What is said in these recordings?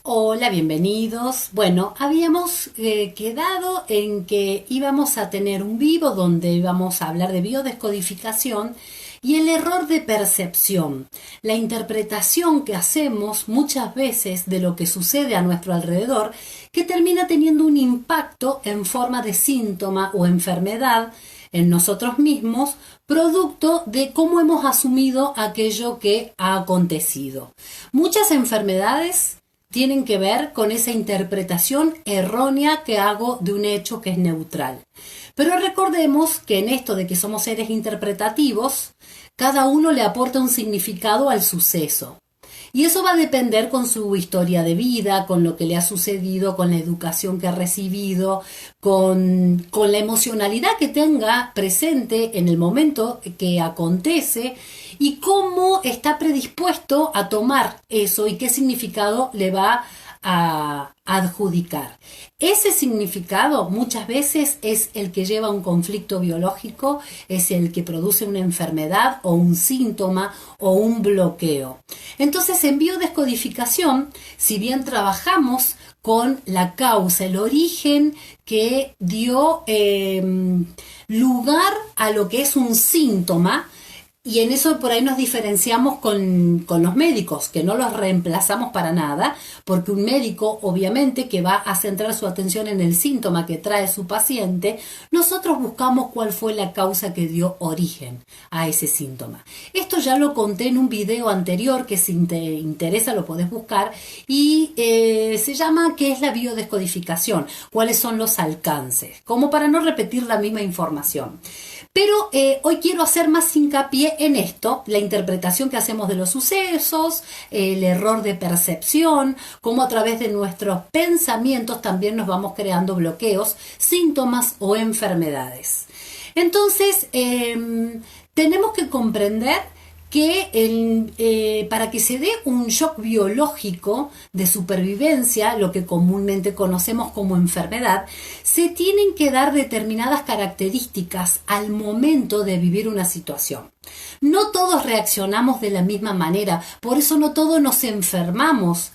Hola, bienvenidos. Bueno, habíamos quedado en que íbamos a tener un vivo donde íbamos a hablar de biodescodificación y el error de percepción, la interpretación que hacemos muchas veces de lo que sucede a nuestro alrededor que termina teniendo un impacto en forma de síntoma o enfermedad en nosotros mismos, producto de cómo hemos asumido aquello que ha acontecido. Muchas enfermedades tienen que ver con esa interpretación errónea que hago de un hecho que es neutral. Pero recordemos que en esto de que somos seres interpretativos, cada uno le aporta un significado al suceso. Y eso va a depender con su historia de vida, con lo que le ha sucedido, con la educación que ha recibido, con la emocionalidad que tenga presente en el momento que acontece y cómo está predispuesto a tomar eso y qué significado le va a adjudicar. Ese significado muchas veces es el que lleva a un conflicto biológico, es el que produce una enfermedad o un síntoma o un bloqueo. Entonces, en biodescodificación, si bien trabajamos con la causa, el origen que dio lugar a lo que es un síntoma, y en eso por ahí nos diferenciamos con los médicos, que no los reemplazamos para nada, porque un médico obviamente que va a centrar su atención en el síntoma que trae su paciente, nosotros buscamos cuál fue la causa que dio origen a ese síntoma. Esto ya lo conté en un video anterior, que si te interesa lo podés buscar, y se llama ¿qué es la biodescodificación? ¿Cuáles son los alcances? Como para no repetir la misma información. Pero hoy quiero hacer más hincapié en esto, la interpretación que hacemos de los sucesos, el error de percepción, cómo a través de nuestros pensamientos también nos vamos creando bloqueos, síntomas o enfermedades. Entonces, tenemos que comprender que para que se dé un shock biológico de supervivencia, lo que comúnmente conocemos como enfermedad, se tienen que dar determinadas características al momento de vivir una situación. No todos reaccionamos de la misma manera, por eso no todos nos enfermamos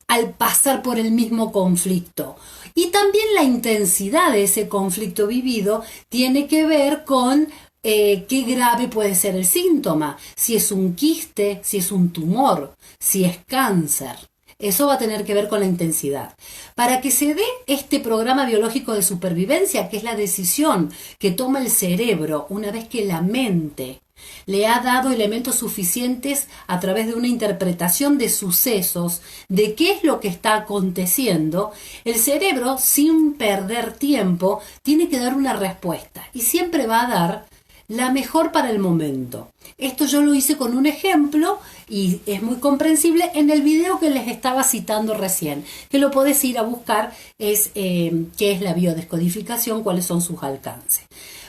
al pasar por el mismo conflicto. Y también la intensidad de ese conflicto vivido tiene que ver con qué grave puede ser el síntoma, si es un quiste, si es un tumor, si es cáncer. Eso va a tener que ver con la intensidad. Para que se dé este programa biológico de supervivencia, que es la decisión que toma el cerebro una vez que la mente le ha dado elementos suficientes a través de una interpretación de sucesos, de qué es lo que está aconteciendo, el cerebro, sin perder tiempo, tiene que dar una respuesta y siempre va a dar la mejor para el momento. Esto yo lo hice con un ejemplo y es muy comprensible en el video que les estaba citando recién, que lo podés ir a buscar, es qué es la biodescodificación, cuáles son sus alcances.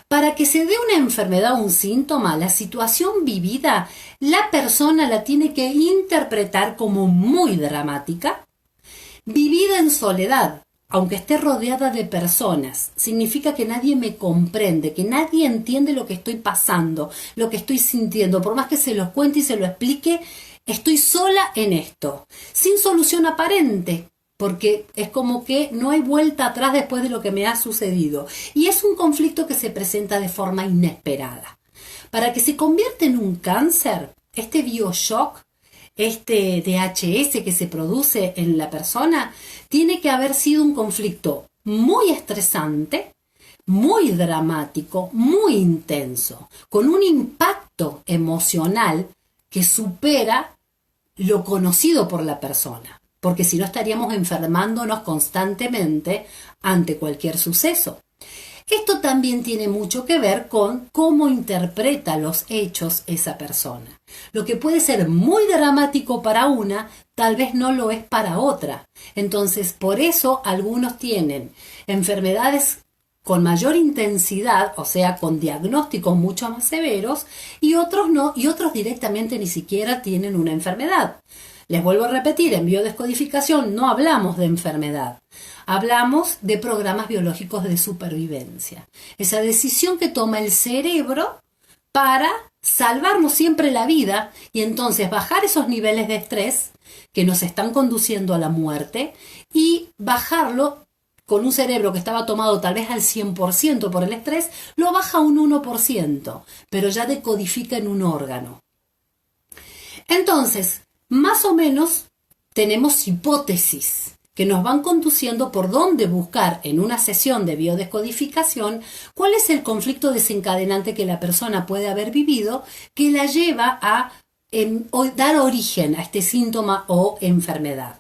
Para que se dé una enfermedad o un síntoma, la situación vivida, la persona la tiene que interpretar como muy dramática, vivida en soledad, aunque esté rodeada de personas. Significa que nadie me comprende, que nadie entiende lo que estoy pasando, lo que estoy sintiendo. Por más que se lo cuente y se lo explique, estoy sola en esto, sin solución aparente, porque es como que no hay vuelta atrás después de lo que me ha sucedido. Y es un conflicto que se presenta de forma inesperada. Para que se convierta en un cáncer, este bioshock, este DHS que se produce en la persona, tiene que haber sido un conflicto muy estresante, muy dramático, muy intenso, con un impacto emocional que supera lo conocido por la persona, porque si no estaríamos enfermándonos constantemente ante cualquier suceso. Esto también tiene mucho que ver con cómo interpreta los hechos esa persona. Lo que puede ser muy dramático para una, tal vez no lo es para otra. Entonces, por eso algunos tienen enfermedades con mayor intensidad, o sea, con diagnósticos mucho más severos, y otros no, y otros directamente ni siquiera tienen una enfermedad. Les vuelvo a repetir, en biodescodificación no hablamos de enfermedad, hablamos de programas biológicos de supervivencia. Esa decisión que toma el cerebro para salvarnos siempre la vida y entonces bajar esos niveles de estrés que nos están conduciendo a la muerte y bajarlo con un cerebro que estaba tomado tal vez al 100% por el estrés, lo baja a un 1%, pero ya decodifica en un órgano. Entonces, más o menos tenemos hipótesis que nos van conduciendo por dónde buscar en una sesión de biodescodificación cuál es el conflicto desencadenante que la persona puede haber vivido que la lleva a dar origen a este síntoma o enfermedad.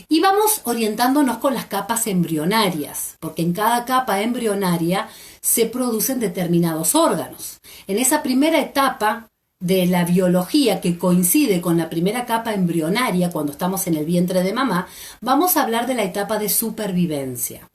Y vamos orientándonos con las capas embrionarias, porque en cada capa embrionaria se producen determinados órganos. En esa primera etapa de la biología que coincide con la primera capa embrionaria cuando estamos en el vientre de mamá, vamos a hablar de la etapa de supervivencia.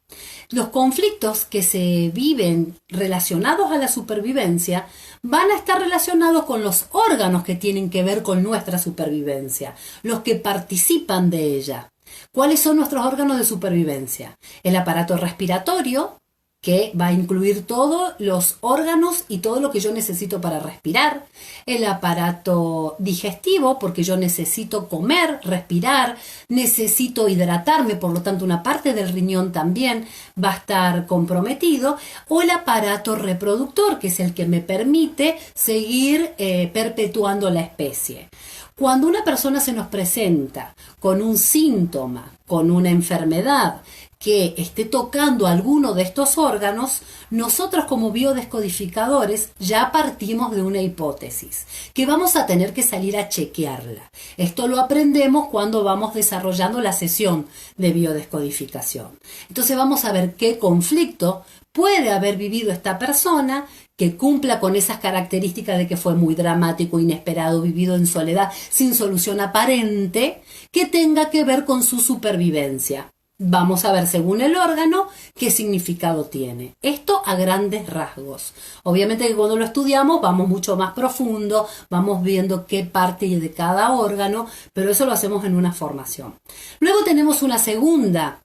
Los conflictos que se viven relacionados a la supervivencia van a estar relacionados con los órganos que tienen que ver con nuestra supervivencia, los que participan de ella. ¿Cuáles son nuestros órganos de supervivencia? El aparato respiratorio, que va a incluir todos los órganos y todo lo que yo necesito para respirar. El aparato digestivo, porque yo necesito comer, respirar, necesito hidratarme, por lo tanto una parte del riñón también va a estar comprometido. O el aparato reproductor, que es el que me permite seguir perpetuando la especie. Cuando una persona se nos presenta con un síntoma, con una enfermedad, que esté tocando alguno de estos órganos, nosotros como biodescodificadores ya partimos de una hipótesis, que vamos a tener que salir a chequearla. Esto lo aprendemos cuando vamos desarrollando la sesión de biodescodificación. Entonces vamos a ver qué conflicto puede haber vivido esta persona que cumpla con esas características de que fue muy dramático, inesperado, vivido en soledad, sin solución aparente, que tenga que ver con su supervivencia. Vamos a ver según el órgano qué significado tiene. Esto a grandes rasgos. Obviamente que cuando lo estudiamos vamos mucho más profundo, vamos viendo qué parte de cada órgano, pero eso lo hacemos en una formación. Luego tenemos una segunda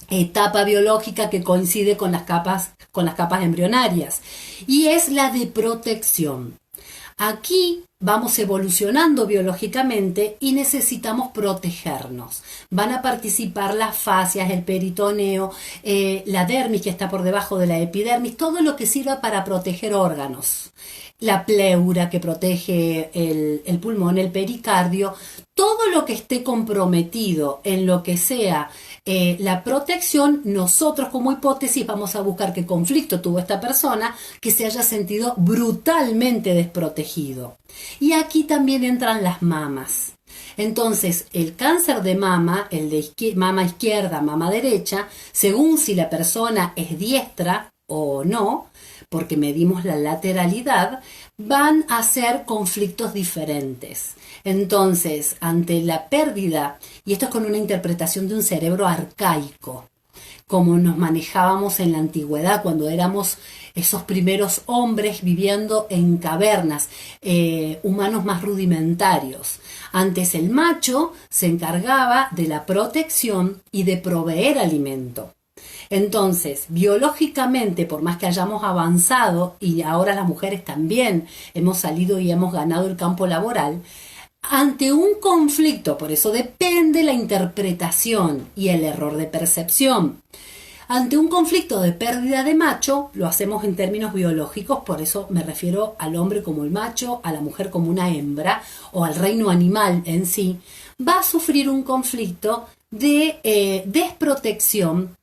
etapa biológica que coincide con las capas embrionarias y es la de protección. Aquí vamos evolucionando biológicamente y necesitamos protegernos. Van a participar las fascias, el peritoneo, la dermis que está por debajo de la epidermis, todo lo que sirva para proteger órganos. La pleura que protege el pulmón, el pericardio, todo lo que esté comprometido en lo que sea la protección, nosotros como hipótesis vamos a buscar qué conflicto tuvo esta persona que se haya sentido brutalmente desprotegido. Y aquí también entran las mamas. Entonces, el cáncer de mama, el de mama izquierda, mama derecha, según si la persona es diestra o no, porque medimos la lateralidad, van a ser conflictos diferentes. Entonces, ante la pérdida, y esto es con una interpretación de un cerebro arcaico, como nos manejábamos en la antigüedad cuando éramos esos primeros hombres viviendo en cavernas, humanos más rudimentarios. Antes el macho se encargaba de la protección y de proveer alimento. Entonces, biológicamente, por más que hayamos avanzado y ahora las mujeres también hemos salido y hemos ganado el campo laboral, ante un conflicto, por eso depende la interpretación y el error de percepción. Ante un conflicto de pérdida de macho, lo hacemos en términos biológicos, por eso me refiero al hombre como el macho, a la mujer como una hembra o al reino animal en sí, va a sufrir un conflicto de desprotección,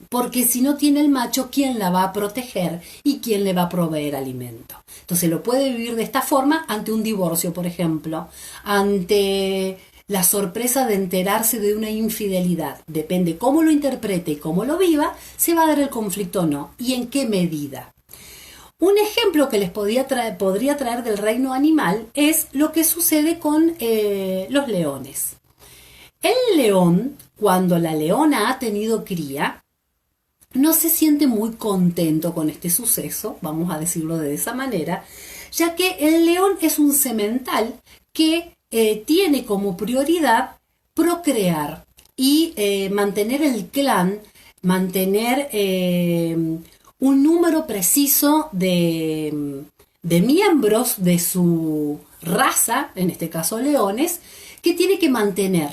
porque si no tiene el macho, ¿quién la va a proteger y quién le va a proveer alimento? Entonces lo puede vivir de esta forma ante un divorcio, por ejemplo, ante la sorpresa de enterarse de una infidelidad. Depende cómo lo interprete y cómo lo viva, se va a dar el conflicto o no, y en qué medida. Un ejemplo que les podría traer del reino animal es lo que sucede con los leones. El león, cuando la leona ha tenido cría, no se siente muy contento con este suceso, vamos a decirlo de esa manera, ya que el león es un semental que tiene como prioridad procrear y mantener el clan, mantener un número preciso de miembros de su raza, en este caso leones, que tiene que mantener.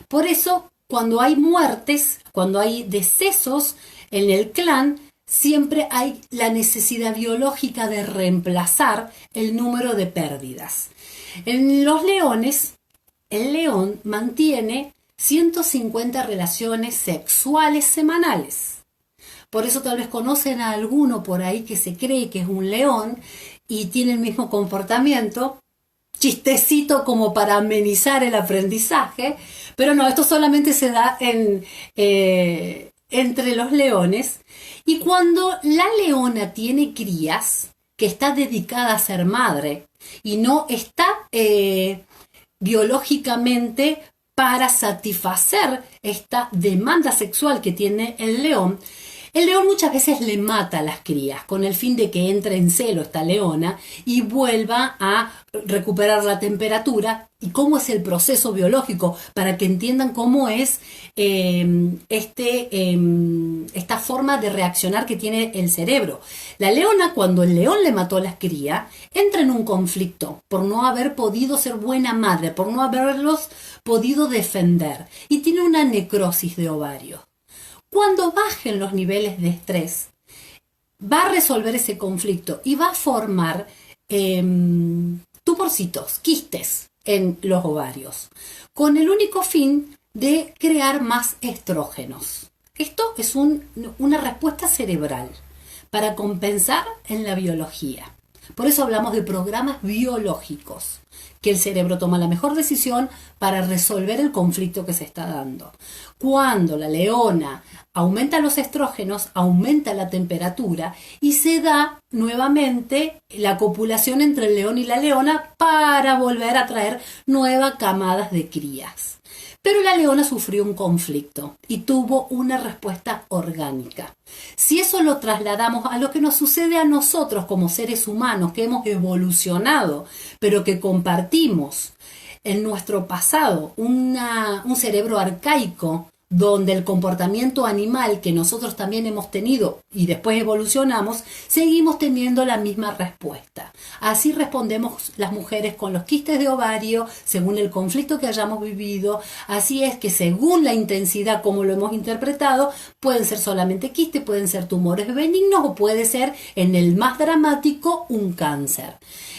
Por eso, cuando hay muertes, cuando hay decesos en el clan, siempre hay la necesidad biológica de reemplazar el número de pérdidas. En los leones, el león mantiene 150 relaciones sexuales semanales. Por eso tal vez conocen a alguno por ahí que se cree que es un león y tiene el mismo comportamiento. Chistecito como para amenizar el aprendizaje, pero no, esto solamente se da entre los leones. Y cuando la leona tiene crías, que está dedicada a ser madre y no está biológicamente para satisfacer esta demanda sexual que tiene el león muchas veces le mata a las crías con el fin de que entre en celo esta leona y vuelva a recuperar la temperatura y cómo es el proceso biológico para que entiendan cómo es esta forma de reaccionar que tiene el cerebro. La leona, cuando el león le mató a las crías, entra en un conflicto por no haber podido ser buena madre, por no haberlos podido defender y tiene una necrosis de ovarios. Cuando bajen los niveles de estrés, va a resolver ese conflicto y va a formar tumorcitos, quistes en los ovarios, con el único fin de crear más estrógenos. Esto es una respuesta cerebral para compensar en la biología. Por eso hablamos de programas biológicos, que el cerebro toma la mejor decisión para resolver el conflicto que se está dando. Cuando la leona aumenta los estrógenos, aumenta la temperatura y se da nuevamente la copulación entre el león y la leona para volver a traer nuevas camadas de crías. Pero la leona sufrió un conflicto y tuvo una respuesta orgánica. Si eso lo trasladamos a lo que nos sucede a nosotros como seres humanos, que hemos evolucionado, pero que compartimos en nuestro pasado un cerebro arcaico, donde el comportamiento animal que nosotros también hemos tenido y después evolucionamos, seguimos teniendo la misma respuesta. Así respondemos las mujeres con los quistes de ovario, según el conflicto que hayamos vivido. Así es que según la intensidad como lo hemos interpretado, pueden ser solamente quistes, pueden ser tumores benignos o puede ser, en el más dramático, un cáncer.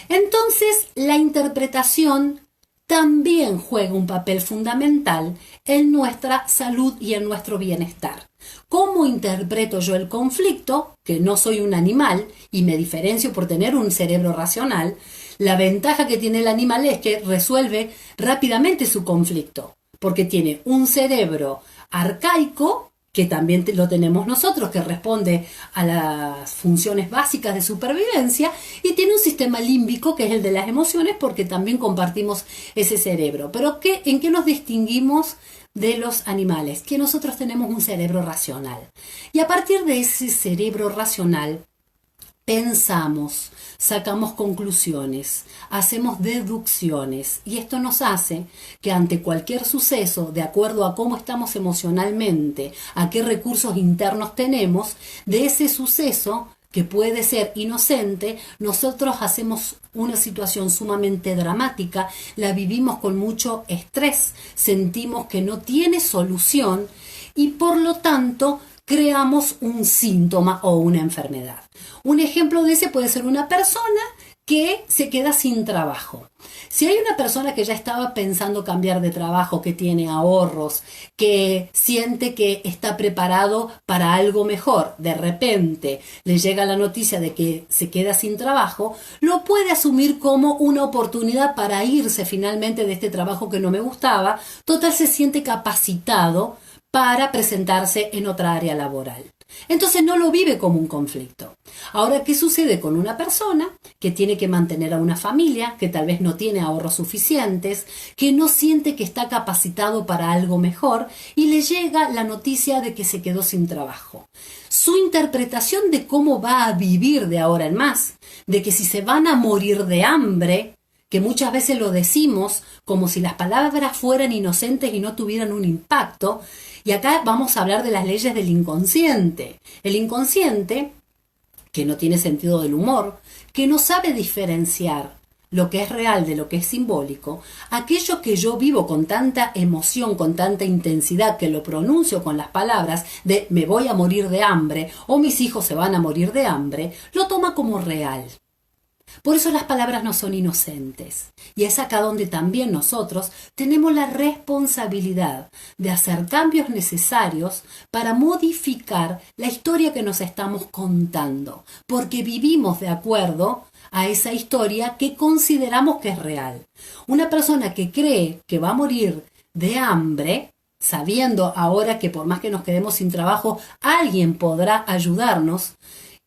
Entonces, la interpretación también juega un papel fundamental en nuestra salud y en nuestro bienestar. ¿Cómo interpreto yo el conflicto? Que no soy un animal y me diferencio por tener un cerebro racional. La ventaja que tiene el animal es que resuelve rápidamente su conflicto, porque tiene un cerebro arcaico, que también lo tenemos nosotros, que responde a las funciones básicas de supervivencia, y tiene un sistema límbico, que es el de las emociones, porque también compartimos ese cerebro. Pero ¿en qué nos distinguimos de los animales? Que nosotros tenemos un cerebro racional. Y a partir de ese cerebro racional, pensamos, sacamos conclusiones, hacemos deducciones y esto nos hace que ante cualquier suceso, de acuerdo a cómo estamos emocionalmente, a qué recursos internos tenemos, de ese suceso que puede ser inocente, nosotros hacemos una situación sumamente dramática, la vivimos con mucho estrés, sentimos que no tiene solución y por lo tanto creamos un síntoma o una enfermedad. Un ejemplo de ese puede ser una persona que se queda sin trabajo. Si hay una persona que ya estaba pensando cambiar de trabajo, que tiene ahorros, que siente que está preparado para algo mejor, de repente le llega la noticia de que se queda sin trabajo, lo puede asumir como una oportunidad para irse finalmente de este trabajo que no me gustaba. Total, se siente capacitado para presentarse en otra área laboral. Entonces no lo vive como un conflicto. Ahora, ¿qué sucede con una persona que tiene que mantener a una familia, que tal vez no tiene ahorros suficientes, que no siente que está capacitado para algo mejor y le llega la noticia de que se quedó sin trabajo? Su interpretación de cómo va a vivir de ahora en más, de que si se van a morir de hambre, que muchas veces lo decimos como si las palabras fueran inocentes y no tuvieran un impacto. Y acá vamos a hablar de las leyes del inconsciente. El inconsciente, que no tiene sentido del humor, que no sabe diferenciar lo que es real de lo que es simbólico, aquello que yo vivo con tanta emoción, con tanta intensidad, que lo pronuncio con las palabras de me voy a morir de hambre o mis hijos se van a morir de hambre, lo toma como real. Por eso las palabras no son inocentes. Y es acá donde también nosotros tenemos la responsabilidad de hacer cambios necesarios para modificar la historia que nos estamos contando, porque vivimos de acuerdo a esa historia que consideramos que es real. Una persona que cree que va a morir de hambre, sabiendo ahora que por más que nos quedemos sin trabajo, alguien podrá ayudarnos,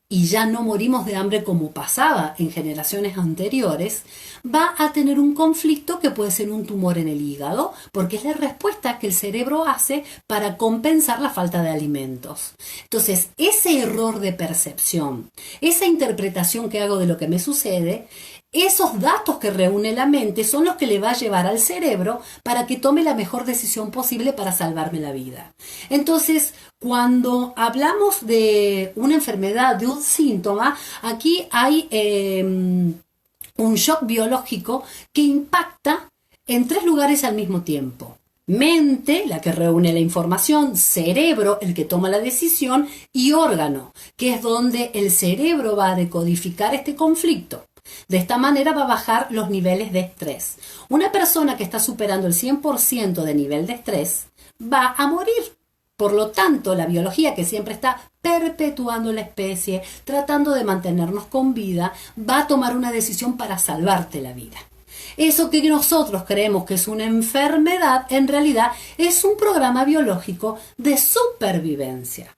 y ya no morimos de hambre como pasaba en generaciones anteriores, va a tener un conflicto que puede ser un tumor en el hígado, porque es la respuesta que el cerebro hace para compensar la falta de alimentos. Entonces, ese error de percepción, esa interpretación que hago de lo que me sucede, esos datos que reúne la mente son los que le va a llevar al cerebro para que tome la mejor decisión posible para salvarme la vida. Entonces, cuando hablamos de una enfermedad, de un síntoma, aquí hay un shock biológico que impacta en 3 lugares al mismo tiempo. Mente, la que reúne la información, cerebro, el que toma la decisión, y órgano, que es donde el cerebro va a decodificar este conflicto. De esta manera va a bajar los niveles de estrés. Una persona que está superando el 100% de nivel de estrés va a morir. Por lo tanto, la biología, que siempre está perpetuando la especie, tratando de mantenernos con vida, va a tomar una decisión para salvarte la vida. Eso que nosotros creemos que es una enfermedad, en realidad es un programa biológico de supervivencia.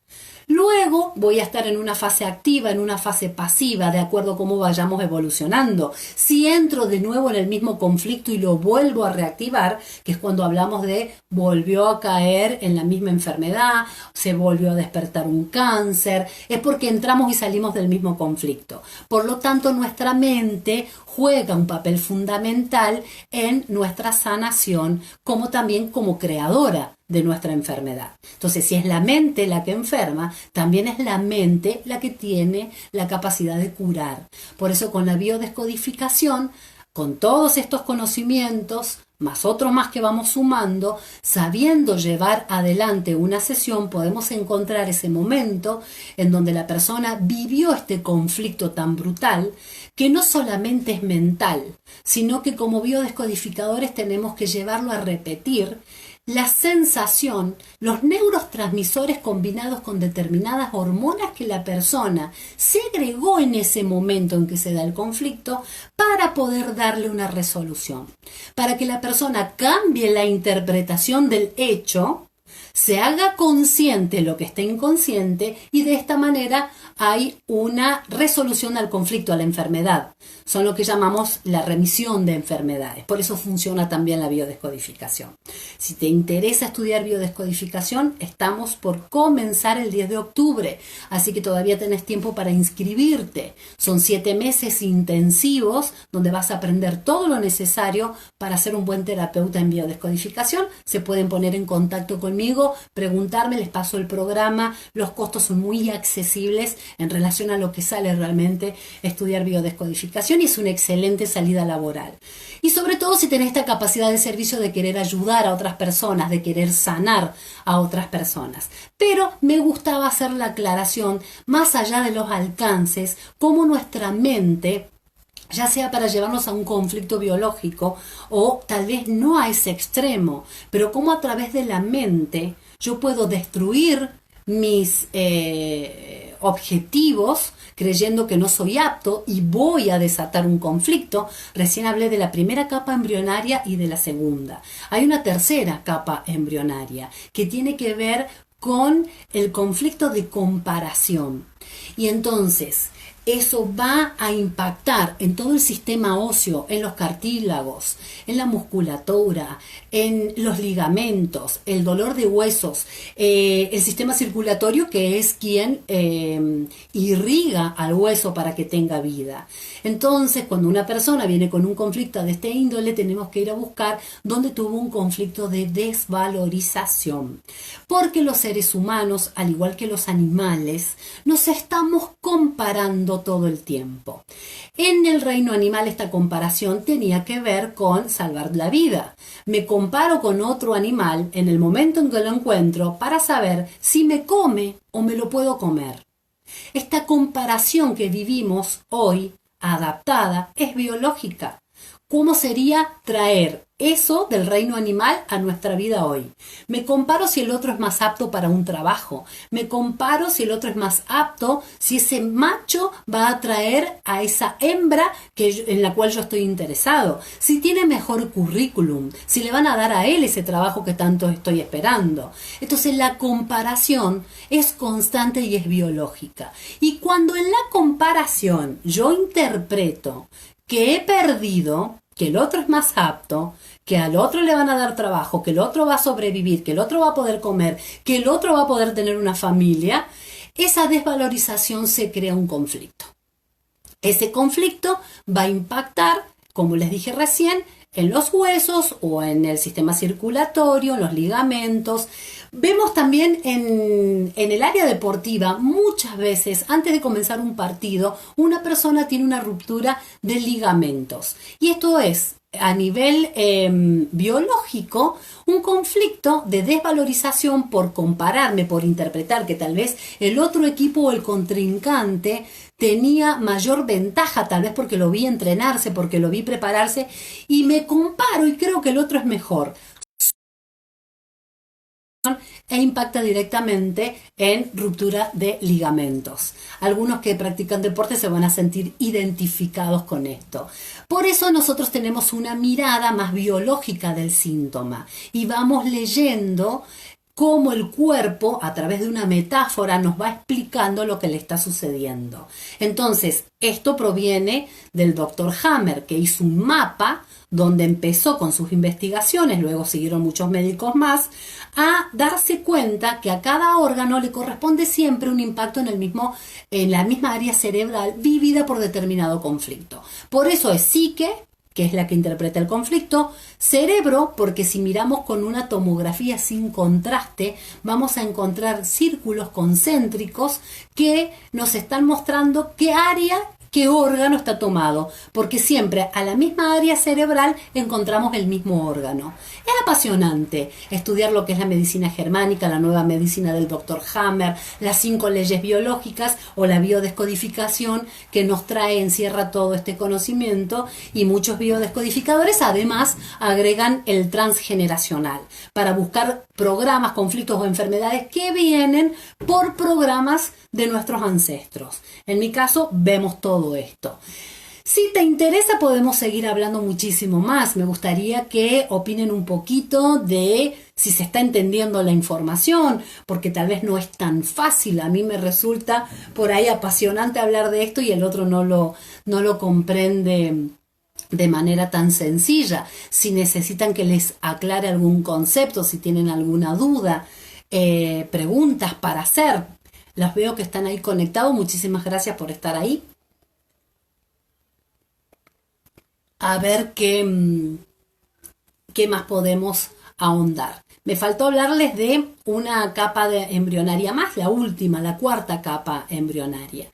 Luego voy a estar en una fase activa, en una fase pasiva, de acuerdo a cómo vayamos evolucionando. Si entro de nuevo en el mismo conflicto y lo vuelvo a reactivar, que es cuando hablamos de volvió a caer en la misma enfermedad, se volvió a despertar un cáncer, es porque entramos y salimos del mismo conflicto. Por lo tanto, nuestra mente juega un papel fundamental en nuestra sanación, como también como creadora de nuestra enfermedad. Entonces, si es la mente la que enferma, también es la mente la que tiene la capacidad de curar. Por eso, con la biodescodificación, con todos estos conocimientos, más otros más que vamos sumando, sabiendo llevar adelante una sesión, podemos encontrar ese momento en donde la persona vivió este conflicto tan brutal, que no solamente es mental, sino que como biodescodificadores tenemos que llevarlo a repetir la sensación, los neurotransmisores combinados con determinadas hormonas que la persona segregó en ese momento en que se da el conflicto para poder darle una resolución, para que la persona cambie la interpretación del hecho, se haga consciente lo que está inconsciente y de esta manera hay una resolución al conflicto, a la enfermedad. Son lo que llamamos la remisión de enfermedades. Por eso funciona también la biodescodificación. Si te interesa estudiar biodescodificación, estamos por comenzar el 10 de octubre, así que todavía tenés tiempo para inscribirte. Son 7 meses intensivos donde vas a aprender todo lo necesario para ser un buen terapeuta en biodescodificación. Se pueden poner en contacto conmigo, preguntarme, les paso el programa. Los costos son muy accesibles en relación a lo que sale realmente estudiar biodescodificación y es una excelente salida laboral. Y sobre todo si tenés esta capacidad de servicio de querer ayudar a otras personas, de querer sanar a otras personas. Pero me gustaba hacer la aclaración, más allá de los alcances, cómo nuestra mente, ya sea para llevarnos a un conflicto biológico o tal vez no a ese extremo, pero cómo a través de la mente yo puedo destruir mis objetivos creyendo que no soy apto y voy a desatar un conflicto. Recién hablé de la primera capa embrionaria y de la segunda. Hay una tercera capa embrionaria que tiene que ver con el conflicto de comparación. Y entonces eso va a impactar en todo el sistema óseo, en los cartílagos, en la musculatura, en los ligamentos, el dolor de huesos, el sistema circulatorio, que es quien irriga al hueso para que tenga vida. Entonces, cuando una persona viene con un conflicto de este índole, tenemos que ir a buscar dónde tuvo un conflicto de desvalorización. Porque los seres humanos, al igual que los animales, nos estamos comparando cambiando todo el tiempo. En el reino animal esta comparación tenía que ver con salvar la vida. Me comparo con otro animal en el momento en que lo encuentro para saber si me come o me lo puedo comer. Esta comparación que vivimos hoy, adaptada, es biológica. ¿Cómo sería traer eso del reino animal a nuestra vida hoy? Me comparo si el otro es más apto para un trabajo. Me comparo si el otro es más apto, si ese macho va a atraer a esa hembra en la cual yo estoy interesado. Si tiene mejor currículum, si le van a dar a él ese trabajo que tanto estoy esperando. Entonces la comparación es constante y es biológica. Y cuando en la comparación yo interpreto que he perdido, que el otro es más apto, que al otro le van a dar trabajo, que el otro va a sobrevivir, que el otro va a poder comer, que el otro va a poder tener una familia, esa desvalorización se crea un conflicto. Ese conflicto va a impactar, como les dije recién, en los huesos o en el sistema circulatorio, en los ligamentos. Vemos también en el área deportiva, muchas veces antes de comenzar un partido, una persona tiene una ruptura de ligamentos. Y esto es, a nivel biológico, un conflicto de desvalorización por compararme, por interpretar que tal vez el otro equipo o el contrincante tenía mayor ventaja, tal vez porque lo vi entrenarse, porque lo vi prepararse, y me comparo y creo que el otro es mejor. E impacta directamente en ruptura de ligamentos. Algunos que practican deporte se van a sentir identificados con esto. Por eso nosotros tenemos una mirada más biológica del síntoma y vamos leyendo cómo el cuerpo, a través de una metáfora, nos va explicando lo que le está sucediendo. Entonces, esto proviene del Dr. Hammer, que hizo un mapa donde empezó con sus investigaciones, luego siguieron muchos médicos más, a darse cuenta que a cada órgano le corresponde siempre un impacto en la misma área cerebral vivida por determinado conflicto. Por eso es psique, que es la que interpreta el conflicto, cerebro, porque si miramos con una tomografía sin contraste, vamos a encontrar círculos concéntricos que nos están mostrando qué área, qué órgano está tomado, porque siempre a la misma área cerebral encontramos el mismo órgano. Es apasionante estudiar lo que es la medicina germánica, la nueva medicina del Dr. Hammer, las 5 leyes biológicas o la biodescodificación que nos trae, encierra todo este conocimiento, y muchos biodescodificadores además agregan el transgeneracional para buscar programas, conflictos o enfermedades que vienen por programas de nuestros ancestros. En mi caso, vemos todo esto. Si te interesa, podemos seguir hablando muchísimo más. Me gustaría que opinen un poquito de si se está entendiendo la información, porque tal vez no es tan fácil. A mí me resulta por ahí apasionante hablar de esto y el otro no lo comprende de manera tan sencilla. Si necesitan que les aclare algún concepto, si tienen alguna duda, preguntas para hacer, los veo que están ahí conectados. Muchísimas gracias por estar ahí. A ver qué más podemos ahondar. Me faltó hablarles de una capa embrionaria más, la última, la 4ª capa embrionaria.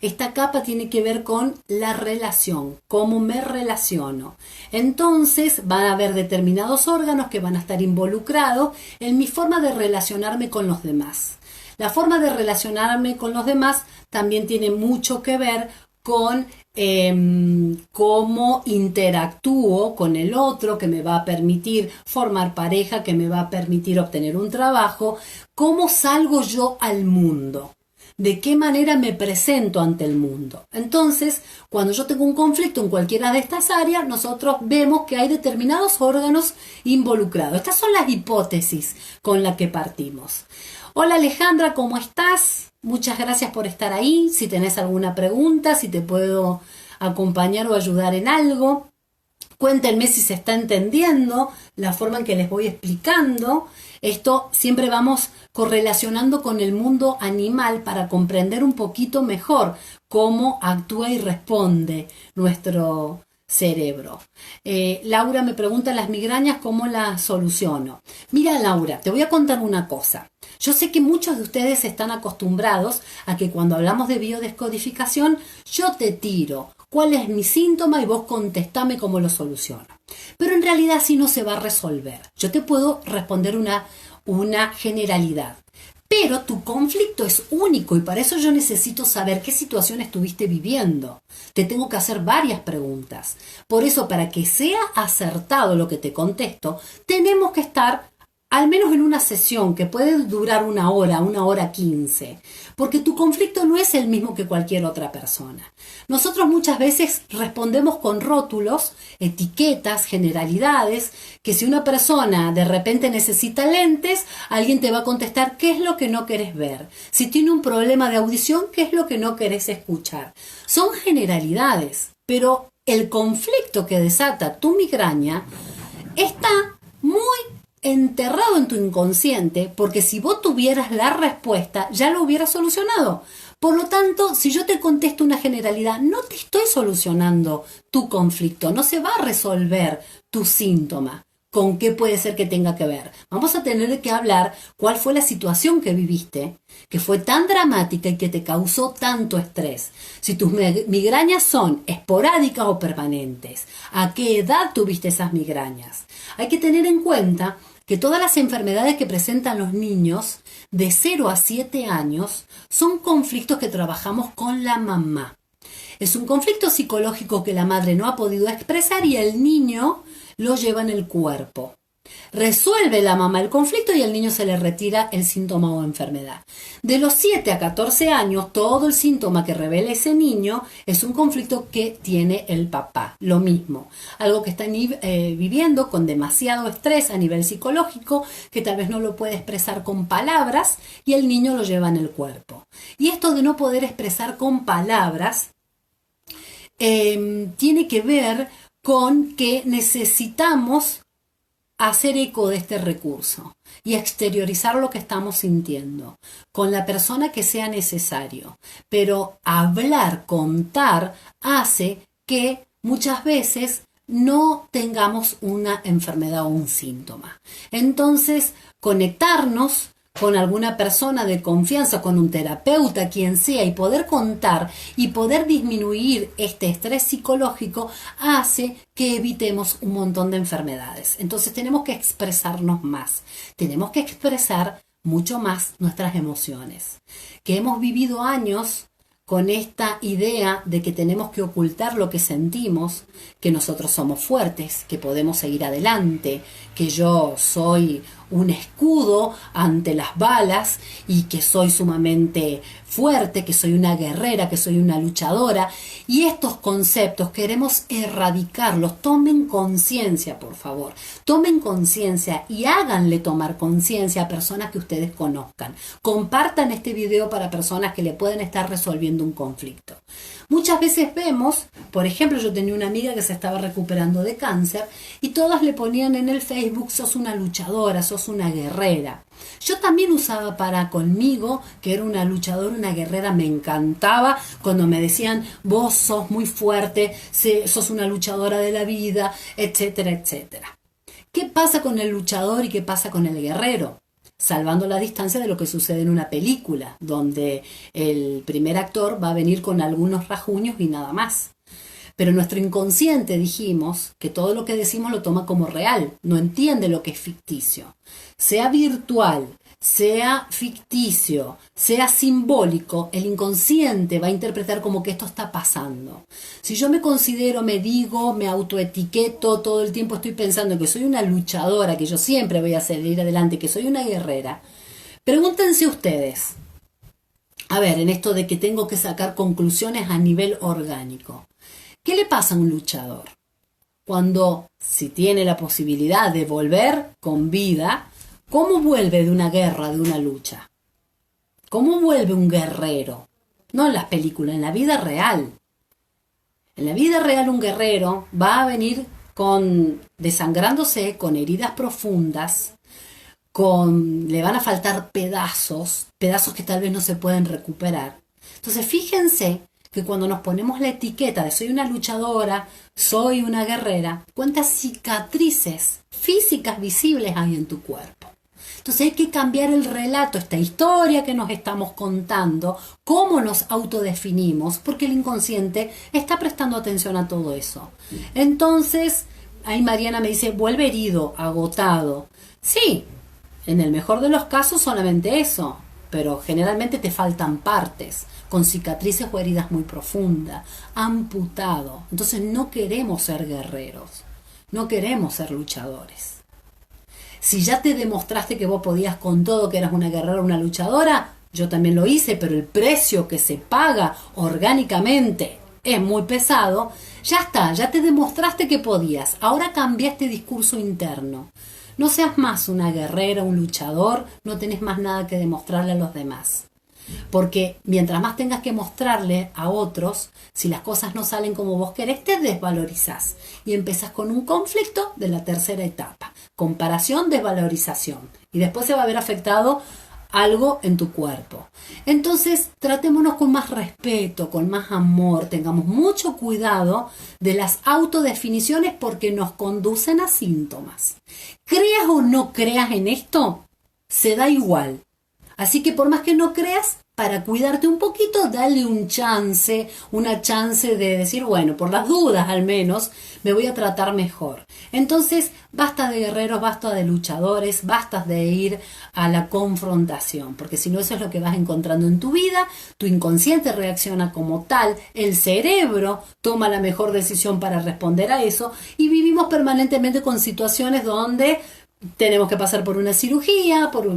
Esta capa tiene que ver con la relación, cómo me relaciono. Entonces van a haber determinados órganos que van a estar involucrados en mi forma de relacionarme con los demás. La forma de relacionarme con los demás también tiene mucho que ver con cómo interactúo con el otro, que me va a permitir formar pareja, que me va a permitir obtener un trabajo, cómo salgo yo al mundo, de qué manera me presento ante el mundo. Entonces, cuando yo tengo un conflicto en cualquiera de estas áreas, nosotros vemos que hay determinados órganos involucrados. Estas son las hipótesis con las que partimos. Hola Alejandra, ¿cómo estás? Muchas gracias por estar ahí. Si tenés alguna pregunta, si te puedo acompañar o ayudar en algo, cuéntenme si se está entendiendo la forma en que les voy explicando. Esto siempre vamos correlacionando con el mundo animal para comprender un poquito mejor cómo actúa y responde nuestro cerebro. Laura me pregunta las migrañas, ¿cómo las soluciono? Mira Laura, te voy a contar una cosa. Yo sé que muchos de ustedes están acostumbrados a que cuando hablamos de biodescodificación, yo te tiro cuál es mi síntoma y vos contestame cómo lo soluciono. Pero en realidad así no se va a resolver. Yo te puedo responder una generalidad. Pero tu conflicto es único y para eso yo necesito saber qué situación estuviste viviendo. Te tengo que hacer varias preguntas. Por eso, para que sea acertado lo que te contesto, tenemos que estar al menos en una sesión que puede durar 1 hora 15, porque tu conflicto no es el mismo que cualquier otra persona. Nosotros muchas veces respondemos con rótulos, etiquetas, generalidades, que si una persona de repente necesita lentes, alguien te va a contestar qué es lo que no querés ver. Si tiene un problema de audición, qué es lo que no querés escuchar. Son generalidades, pero el conflicto que desata tu migraña está muy enterrado en tu inconsciente, porque si vos tuvieras la respuesta ya lo hubieras solucionado. Por lo tanto, si yo te contesto una generalidad, no te estoy solucionando tu conflicto, no se va a resolver tu síntoma. ¿Con qué puede ser que tenga que ver? Vamos a tener que hablar cuál fue la situación que viviste, que fue tan dramática y que te causó tanto estrés. Si tus migrañas son esporádicas o permanentes, ¿a qué edad tuviste esas migrañas? Hay que tener en cuenta que todas las enfermedades que presentan los niños de 0 a 7 años son conflictos que trabajamos con la mamá. Es un conflicto psicológico que la madre no ha podido expresar y el niño lo lleva en el cuerpo. Resuelve la mamá el conflicto y al niño se le retira el síntoma o enfermedad. De los 7 a 14 años, todo el síntoma que revela ese niño es un conflicto que tiene el papá. Lo mismo, algo que está viviendo con demasiado estrés a nivel psicológico, que tal vez no lo puede expresar con palabras y el niño lo lleva en el cuerpo. Y esto de no poder expresar con palabras tiene que ver con que necesitamos hacer eco de este recurso y exteriorizar lo que estamos sintiendo con la persona que sea necesario. Pero hablar, contar, hace que muchas veces no tengamos una enfermedad o un síntoma. Entonces, conectarnos con alguna persona de confianza, con un terapeuta, quien sea, y poder contar y poder disminuir este estrés psicológico hace que evitemos un montón de enfermedades. Entonces tenemos que expresarnos más, tenemos que expresar mucho más nuestras emociones. Que hemos vivido años con esta idea de que tenemos que ocultar lo que sentimos, que nosotros somos fuertes, que podemos seguir adelante, que yo soy un escudo ante las balas y que soy sumamente fuerte, que soy una guerrera, que soy una luchadora. Y estos conceptos queremos erradicarlos. Tomen conciencia, por favor. Tomen conciencia y háganle tomar conciencia a personas que ustedes conozcan. Compartan este video para personas que le pueden estar resolviendo un conflicto. Muchas veces vemos, por ejemplo, yo tenía una amiga que se estaba recuperando de cáncer y todas le ponían en el Facebook: sos una luchadora, sos una guerrera. Yo también usaba para conmigo que era una luchadora, una guerrera. Me encantaba cuando me decían: vos sos muy fuerte, sos una luchadora de la vida, etcétera, etcétera. ¿Qué pasa con el luchador y qué pasa con el guerrero? Salvando la distancia de lo que sucede en una película, donde el primer actor va a venir con algunos rasguños y nada más. Pero nuestro inconsciente, dijimos, que todo lo que decimos lo toma como real, no entiende lo que es ficticio. Sea virtual, sea ficticio, sea simbólico, el inconsciente va a interpretar como que esto está pasando. Si yo me considero, me digo, me autoetiqueto, todo el tiempo estoy pensando que soy una luchadora, que yo siempre voy a salir adelante, que soy una guerrera, pregúntense ustedes, a ver, en esto de que tengo que sacar conclusiones a nivel orgánico, ¿qué le pasa a un luchador? Cuando, si tiene la posibilidad de volver con vida, ¿cómo vuelve de una guerra, de una lucha? ¿Cómo vuelve un guerrero? No en las películas, en la vida real. En la vida real un guerrero va a venir desangrándose, con heridas profundas, le van a faltar pedazos que tal vez no se pueden recuperar. Entonces fíjense que cuando nos ponemos la etiqueta de soy una luchadora, soy una guerrera, ¿cuántas cicatrices físicas visibles hay en tu cuerpo? Entonces hay que cambiar el relato, esta historia que nos estamos contando, cómo nos autodefinimos, porque el inconsciente está prestando atención a todo eso. Entonces, ahí Mariana me dice, vuelve herido, agotado. Sí, en el mejor de los casos solamente eso, pero generalmente te faltan partes, con cicatrices o heridas muy profundas, amputado. Entonces no queremos ser guerreros, no queremos ser luchadores. Si ya te demostraste que vos podías con todo, que eras una guerrera, una luchadora, yo también lo hice, pero el precio que se paga orgánicamente es muy pesado, ya está, ya te demostraste que podías. Ahora cambia este discurso interno. No seas más una guerrera, un luchador, no tenés más nada que demostrarle a los demás. Porque mientras más tengas que mostrarle a otros, si las cosas no salen como vos querés, te desvalorizás. Y empezás con un conflicto de la tercera etapa. Comparación, desvalorización. Y después se va a ver afectado algo en tu cuerpo. Entonces, tratémonos con más respeto, con más amor. Tengamos mucho cuidado de las autodefiniciones porque nos conducen a síntomas. Creas o no creas en esto, se da igual. Así que por más que no creas, para cuidarte un poquito, dale un chance, una chance de decir, bueno, por las dudas al menos, me voy a tratar mejor. Entonces, basta de guerreros, basta de luchadores, basta de ir a la confrontación, porque si no eso es lo que vas encontrando en tu vida, tu inconsciente reacciona como tal, el cerebro toma la mejor decisión para responder a eso y vivimos permanentemente con situaciones donde tenemos que pasar por una cirugía, por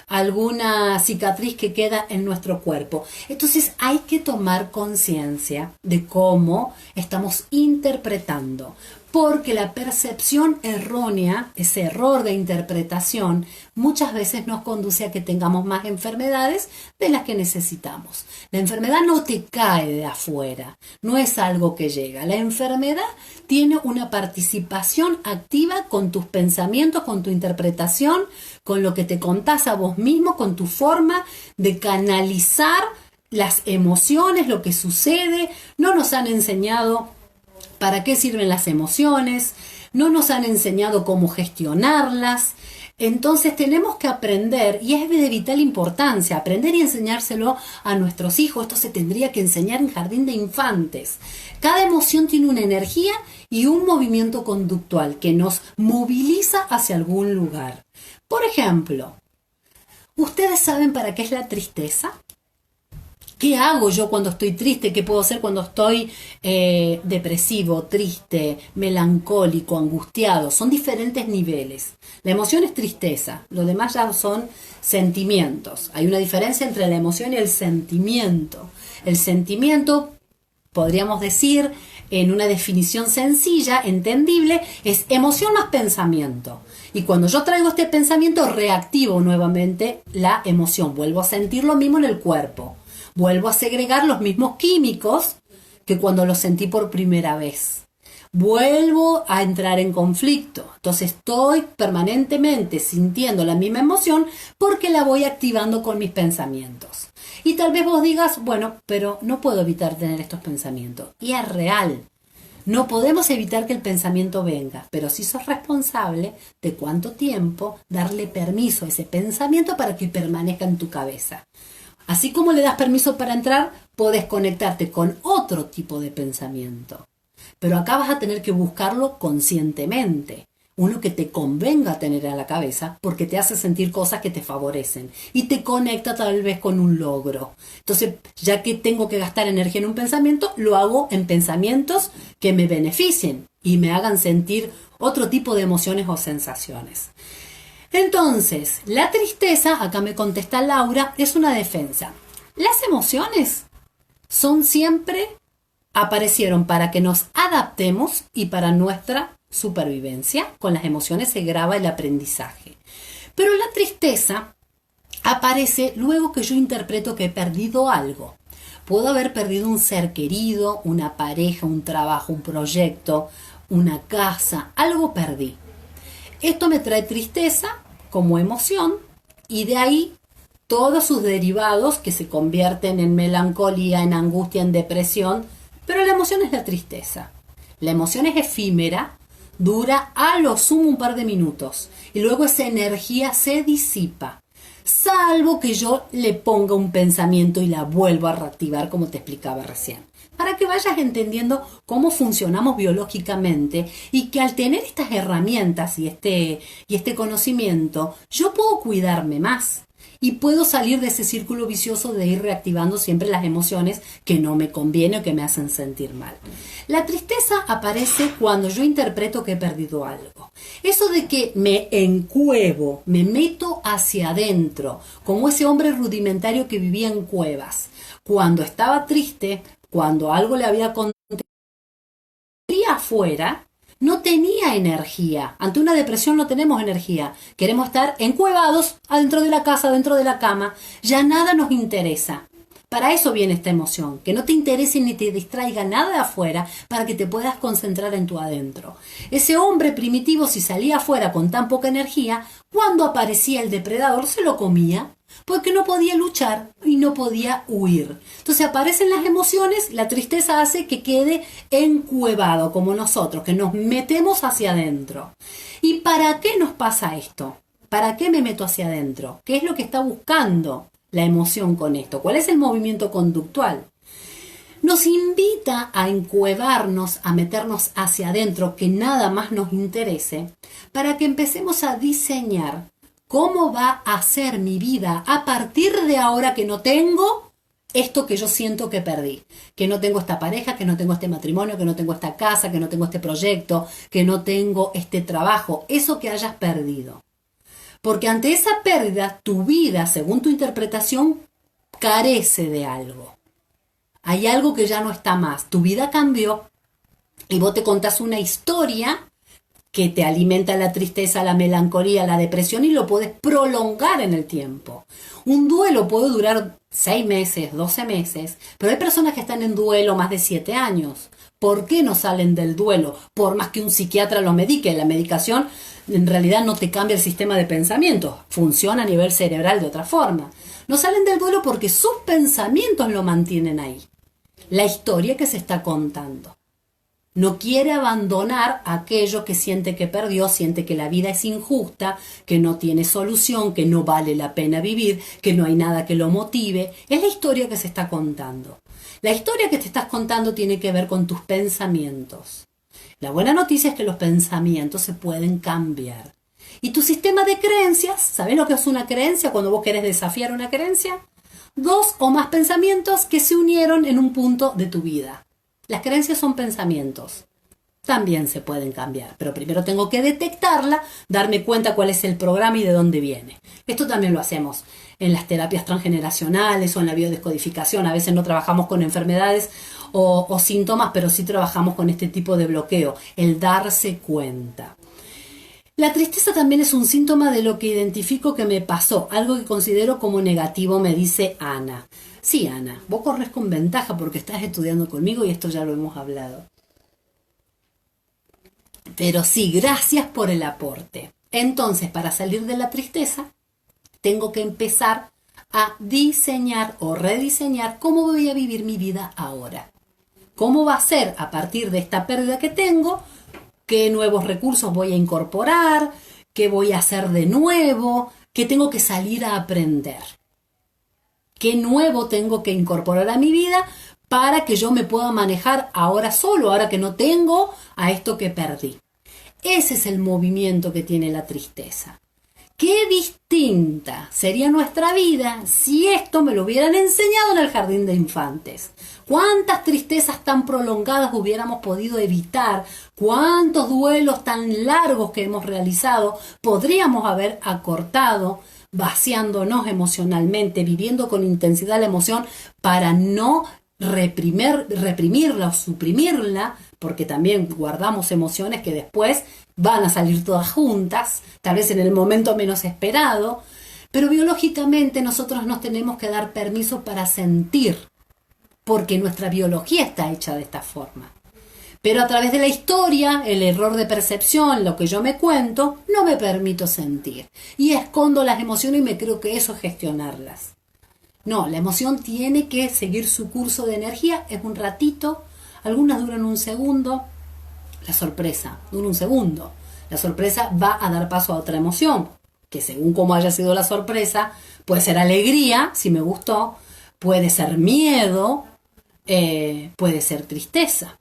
alguna cicatriz que queda en nuestro cuerpo. Entonces hay que tomar conciencia de cómo estamos interpretando, porque la percepción errónea, ese error de interpretación, muchas veces nos conduce a que tengamos más enfermedades de las que necesitamos. La enfermedad no te cae de afuera, no es algo que llega. La enfermedad tiene una participación activa con tus pensamientos, con tu interpretación, con lo que te contás a vos mismo, con tu forma de canalizar las emociones, lo que sucede. No nos han enseñado para qué sirven las emociones, no nos han enseñado cómo gestionarlas. Entonces tenemos que aprender, y es de vital importancia, aprender y enseñárselo a nuestros hijos. Esto se tendría que enseñar en jardín de infantes. Cada emoción tiene una energía y un movimiento conductual que nos moviliza hacia algún lugar. Por ejemplo, ¿ustedes saben para qué es la tristeza? ¿Qué hago yo cuando estoy triste? ¿Qué puedo hacer cuando estoy depresivo, triste, melancólico, angustiado? Son diferentes niveles. La emoción es tristeza, lo demás ya son sentimientos. Hay una diferencia entre la emoción y el sentimiento. El sentimiento, podríamos decir, en una definición sencilla, entendible, es emoción más pensamiento. Y cuando yo traigo este pensamiento, reactivo nuevamente la emoción. Vuelvo a sentir lo mismo en el cuerpo. Vuelvo a segregar los mismos químicos que cuando los sentí por primera vez. Vuelvo a entrar en conflicto. Entonces estoy permanentemente sintiendo la misma emoción porque la voy activando con mis pensamientos. Y tal vez vos digas, bueno, pero no puedo evitar tener estos pensamientos. Y es real. No podemos evitar que el pensamiento venga, pero sí sos responsable de cuánto tiempo darle permiso a ese pensamiento para que permanezca en tu cabeza. Así como le das permiso para entrar, podés conectarte con otro tipo de pensamiento. Pero acá vas a tener que buscarlo conscientemente. Uno que te convenga tener en la cabeza porque te hace sentir cosas que te favorecen y te conecta tal vez con un logro. Entonces, ya que tengo que gastar energía en un pensamiento, lo hago en pensamientos que me beneficien y me hagan sentir otro tipo de emociones o sensaciones. Entonces, la tristeza, acá me contesta Laura, es una defensa. Las emociones aparecieron para que nos adaptemos y para nuestra supervivencia. Con las emociones se graba el aprendizaje. Pero la tristeza aparece luego que yo interpreto que he perdido algo. Puedo haber perdido un ser querido, una pareja, un trabajo, un proyecto, una casa, algo perdí. Esto me trae tristeza como emoción y de ahí todos sus derivados que se convierten en melancolía, en angustia, en depresión, pero la emoción es la tristeza. La emoción es efímera, dura a lo sumo un par de minutos y luego esa energía se disipa. Salvo que yo le ponga un pensamiento y la vuelvo a reactivar como te explicaba recién. Para que vayas entendiendo cómo funcionamos biológicamente y que al tener estas herramientas y este conocimiento, yo puedo cuidarme más y puedo salir de ese círculo vicioso de ir reactivando siempre las emociones que no me convienen o que me hacen sentir mal. La tristeza aparece cuando yo interpreto que he perdido algo. Eso de que me encuevo, me meto hacia adentro, como ese hombre rudimentario que vivía en cuevas. Cuando estaba triste, cuando algo le había acontecido afuera, no tenía energía. Ante una depresión no tenemos energía. Queremos estar encuevados adentro de la casa, dentro de la cama. Ya nada nos interesa. Para eso viene esta emoción, que no te interese ni te distraiga nada de afuera para que te puedas concentrar en tu adentro. Ese hombre primitivo, si salía afuera con tan poca energía, cuando aparecía el depredador se lo comía, porque no podía luchar y no podía huir. Entonces aparecen las emociones, la tristeza hace que quede encuevado como nosotros, que nos metemos hacia adentro. ¿Y para qué nos pasa esto? ¿Para qué me meto hacia adentro? ¿Qué es lo que está buscando la emoción con esto? ¿Cuál es el movimiento conductual? Nos invita a encuevarnos, a meternos hacia adentro, que nada más nos interese, para que empecemos a diseñar cómo va a ser mi vida a partir de ahora que no tengo esto que yo siento que perdí. Que no tengo esta pareja, que no tengo este matrimonio, que no tengo esta casa, que no tengo este proyecto, que no tengo este trabajo. Eso que hayas perdido. Porque ante esa pérdida, tu vida, según tu interpretación, carece de algo. Hay algo que ya no está más. Tu vida cambió y vos te contás una historia que te alimenta la tristeza, la melancolía, la depresión y lo puedes prolongar en el tiempo. Un duelo puede durar 6 meses, 12 meses, pero hay personas que están en duelo más de 7 años. ¿Por qué no salen del duelo? Por más que un psiquiatra lo medique, la medicación en realidad no te cambia el sistema de pensamientos, funciona a nivel cerebral de otra forma. No salen del duelo porque sus pensamientos lo mantienen ahí. La historia que se está contando. No quiere abandonar aquello que siente que perdió, siente que la vida es injusta, que no tiene solución, que no vale la pena vivir, que no hay nada que lo motive. Es la historia que se está contando. La historia que te estás contando tiene que ver con tus pensamientos. La buena noticia es que los pensamientos se pueden cambiar. Y tu sistema de creencias, ¿sabes lo que es una creencia cuando vos querés desafiar una creencia? 2 o más pensamientos que se unieron en un punto de tu vida. Las creencias son pensamientos. También se pueden cambiar, pero primero tengo que detectarla, darme cuenta cuál es el programa y de dónde viene. Esto también lo hacemos en las terapias transgeneracionales o en la biodescodificación. A veces no trabajamos con enfermedades o síntomas, pero sí trabajamos con este tipo de bloqueo, el darse cuenta. La tristeza también es un síntoma de lo que identifico que me pasó, algo que considero como negativo, me dice Ana. Sí, Ana, vos corres con ventaja porque estás estudiando conmigo y esto ya lo hemos hablado. Pero sí, gracias por el aporte. Entonces, para salir de la tristeza, tengo que empezar a diseñar o rediseñar cómo voy a vivir mi vida ahora. ¿Cómo va a ser a partir de esta pérdida que tengo? ¿Qué nuevos recursos voy a incorporar? ¿Qué voy a hacer de nuevo? ¿Qué tengo que salir a aprender? ¿Qué nuevo tengo que incorporar a mi vida para que yo me pueda manejar ahora solo, ahora que no tengo a esto que perdí? Ese es el movimiento que tiene la tristeza. Qué distinta sería nuestra vida si esto me lo hubieran enseñado en el jardín de infantes. ¿Cuántas tristezas tan prolongadas hubiéramos podido evitar? ¿Cuántos duelos tan largos que hemos realizado podríamos haber acortado, vaciándonos emocionalmente, viviendo con intensidad la emoción para no reprimirla o suprimirla, porque también guardamos emociones que después van a salir todas juntas, tal vez en el momento menos esperado, pero biológicamente nosotros nos tenemos que dar permiso para sentir, porque nuestra biología está hecha de esta forma. Pero a través de la historia, el error de percepción, lo que yo me cuento, no me permito sentir. Y escondo las emociones y me creo que eso es gestionarlas. No, la emoción tiene que seguir su curso de energía, es un ratito, algunas duran un segundo, La sorpresa dura un segundo. La sorpresa va a dar paso a otra emoción, que según cómo haya sido la sorpresa, puede ser alegría, si me gustó, puede ser miedo, puede ser tristeza.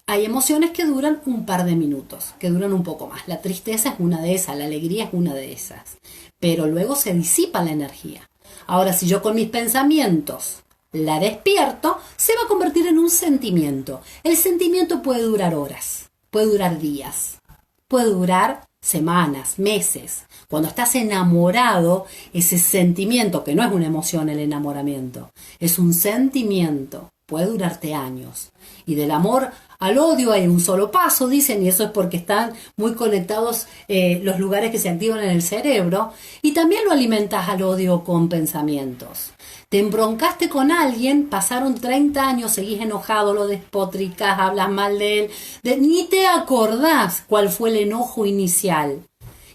Hay emociones que duran un par de minutos, que duran un poco más. La tristeza es una de esas, la alegría es una de esas. Pero luego se disipa la energía. Ahora, si yo con mis pensamientos la despierto, se va a convertir en un sentimiento. El sentimiento puede durar horas, puede durar días, puede durar semanas, meses. Cuando estás enamorado, ese sentimiento, que no es una emoción el enamoramiento, es un sentimiento, puede durarte años. Y del amor al odio hay un solo paso, dicen, y eso es porque están muy conectados los lugares que se activan en el cerebro. Y también lo alimentas al odio con pensamientos. Te embroncaste con alguien, pasaron 30 años, seguís enojado, lo despotricás, hablas mal de él, ni te acordás cuál fue el enojo inicial.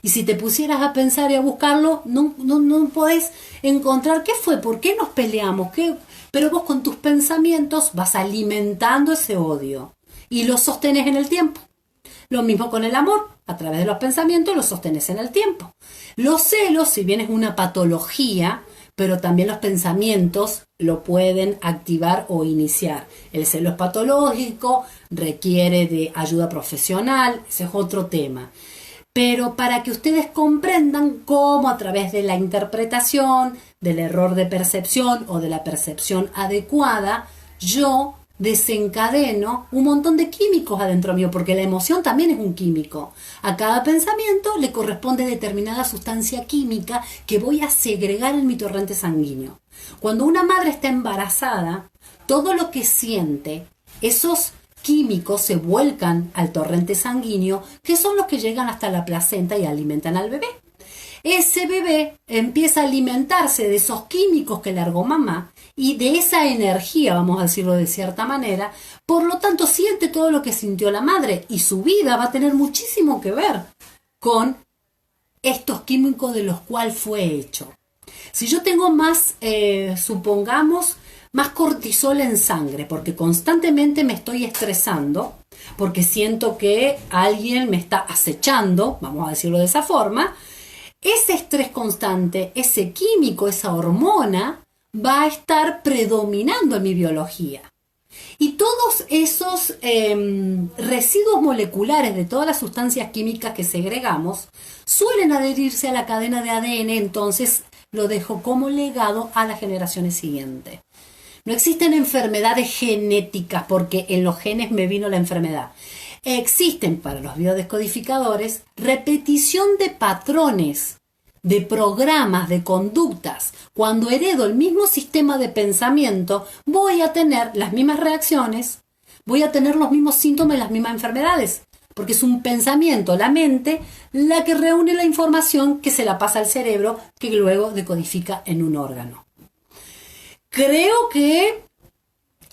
Y si te pusieras a pensar y a buscarlo, no podés encontrar qué fue, por qué nos peleamos, pero vos con tus pensamientos vas alimentando ese odio y lo sostenés en el tiempo. Lo mismo con el amor, a través de los pensamientos lo sostenés en el tiempo. Los celos, si bien es una patología, pero también los pensamientos lo pueden activar o iniciar. El celo es patológico, requiere de ayuda profesional, ese es otro tema. Pero para que ustedes comprendan cómo a través de la interpretación, del error de percepción o de la percepción adecuada, yo desencadeno un montón de químicos adentro mío, porque la emoción también es un químico. A cada pensamiento le corresponde determinada sustancia química que voy a segregar en mi torrente sanguíneo. Cuando una madre está embarazada, todo lo que siente, esos químicos se vuelcan al torrente sanguíneo, que son los que llegan hasta la placenta y alimentan al bebé. Ese bebé empieza a alimentarse de esos químicos que largó mamá y de esa energía, vamos a decirlo de cierta manera, por lo tanto siente todo lo que sintió la madre y su vida va a tener muchísimo que ver con estos químicos de los cuales fue hecho. Si yo tengo más, supongamos, más cortisol en sangre, porque constantemente me estoy estresando, porque siento que alguien me está acechando, vamos a decirlo de esa forma, ese estrés constante, ese químico, esa hormona, va a estar predominando en mi biología. Y todos esos residuos moleculares de todas las sustancias químicas que segregamos suelen adherirse a la cadena de ADN, entonces lo dejo como legado a las generaciones siguientes. No existen enfermedades genéticas porque en los genes me vino la enfermedad. Existen para los biodescodificadores repetición de patrones, de programas, de conductas. Cuando heredo el mismo sistema de pensamiento, voy a tener las mismas reacciones, voy a tener los mismos síntomas y las mismas enfermedades. Porque es un pensamiento, la mente, la que reúne la información que se la pasa al cerebro, que luego decodifica en un órgano. Creo que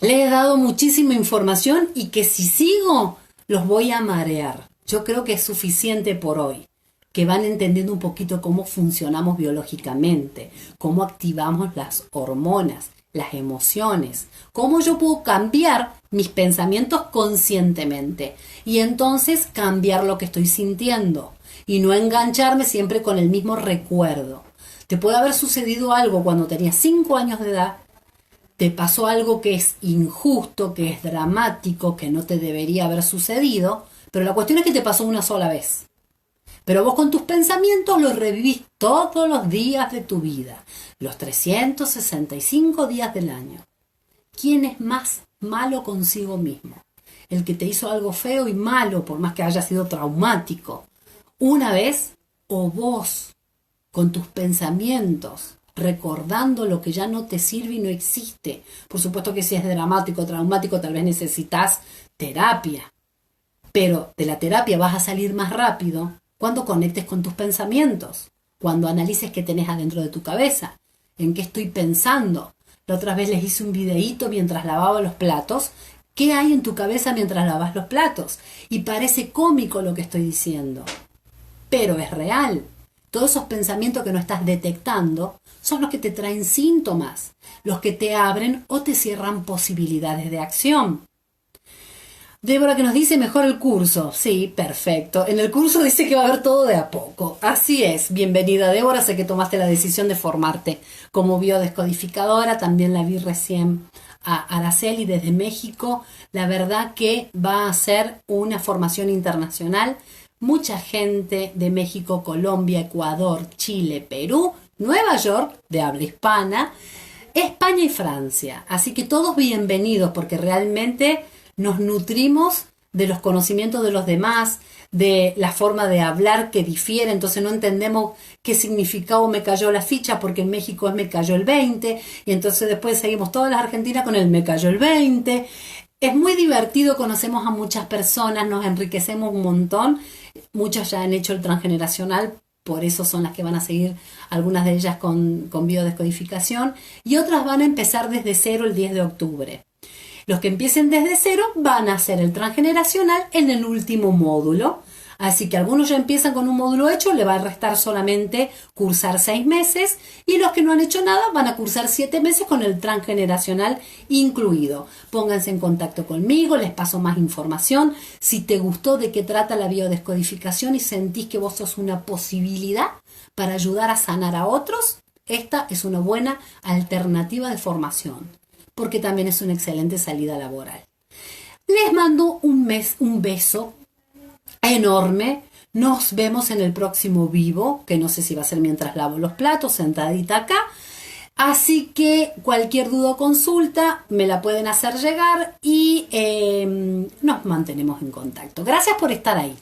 le he dado muchísima información y que si sigo los voy a marear. Yo creo que es suficiente por hoy, que van entendiendo un poquito cómo funcionamos biológicamente, cómo activamos las hormonas, las emociones, cómo yo puedo cambiar mis pensamientos conscientemente y entonces cambiar lo que estoy sintiendo y no engancharme siempre con el mismo recuerdo. Te puede haber sucedido algo cuando tenías 5 años de edad, te pasó algo que es injusto, que es dramático, que no te debería haber sucedido, pero la cuestión es que te pasó una sola vez. Pero vos con tus pensamientos lo revivís todos los días de tu vida, los 365 días del año. ¿Quién es más malo consigo mismo? El que te hizo algo feo y malo, por más que haya sido traumático, una vez, o vos, con tus pensamientos, recordando lo que ya no te sirve y no existe. Por supuesto que si es dramático, traumático, tal vez necesitas terapia. Pero de la terapia vas a salir más rápido cuando conectes con tus pensamientos, cuando analices qué tenés adentro de tu cabeza, en qué estoy pensando. La otra vez les hice un videíto mientras lavaba los platos. ¿Qué hay en tu cabeza mientras lavas los platos? Y parece cómico lo que estoy diciendo, pero es real. Todos esos pensamientos que no estás detectando son los que te traen síntomas, los que te abren o te cierran posibilidades de acción. Débora que nos dice mejor el curso. Sí, perfecto. En el curso dice que va a haber todo de a poco. Así es. Bienvenida, Débora. Sé que tomaste la decisión de formarte como biodescodificadora. También la vi recién a Araceli desde México. La verdad que va a ser una formación internacional. Mucha gente de México, Colombia, Ecuador, Chile, Perú, Nueva York, de habla hispana, España y Francia. Así que todos bienvenidos porque realmente nos nutrimos de los conocimientos de los demás, de la forma de hablar que difiere, entonces no entendemos qué significado me cayó la ficha, porque en México es me cayó el 20, y entonces después seguimos todas las argentinas con el me cayó el 20. Es muy divertido, conocemos a muchas personas, nos enriquecemos un montón, muchas ya han hecho el transgeneracional, por eso son las que van a seguir, algunas de ellas con biodescodificación, y otras van a empezar desde cero el 10 de octubre. Los que empiecen desde cero van a hacer el transgeneracional en el último módulo. Así que algunos ya empiezan con un módulo hecho, le va a restar solamente cursar 6 meses. Y los que no han hecho nada van a cursar 7 meses con el transgeneracional incluido. Pónganse en contacto conmigo, les paso más información. Si te gustó de qué trata la biodescodificación y sentís que vos sos una posibilidad para ayudar a sanar a otros, esta es una buena alternativa de formación, porque también es una excelente salida laboral. Les mando un beso enorme. Nos vemos en el próximo vivo, que no sé si va a ser mientras lavo los platos, sentadita acá. Así que cualquier duda o consulta me la pueden hacer llegar y nos mantenemos en contacto. Gracias por estar ahí.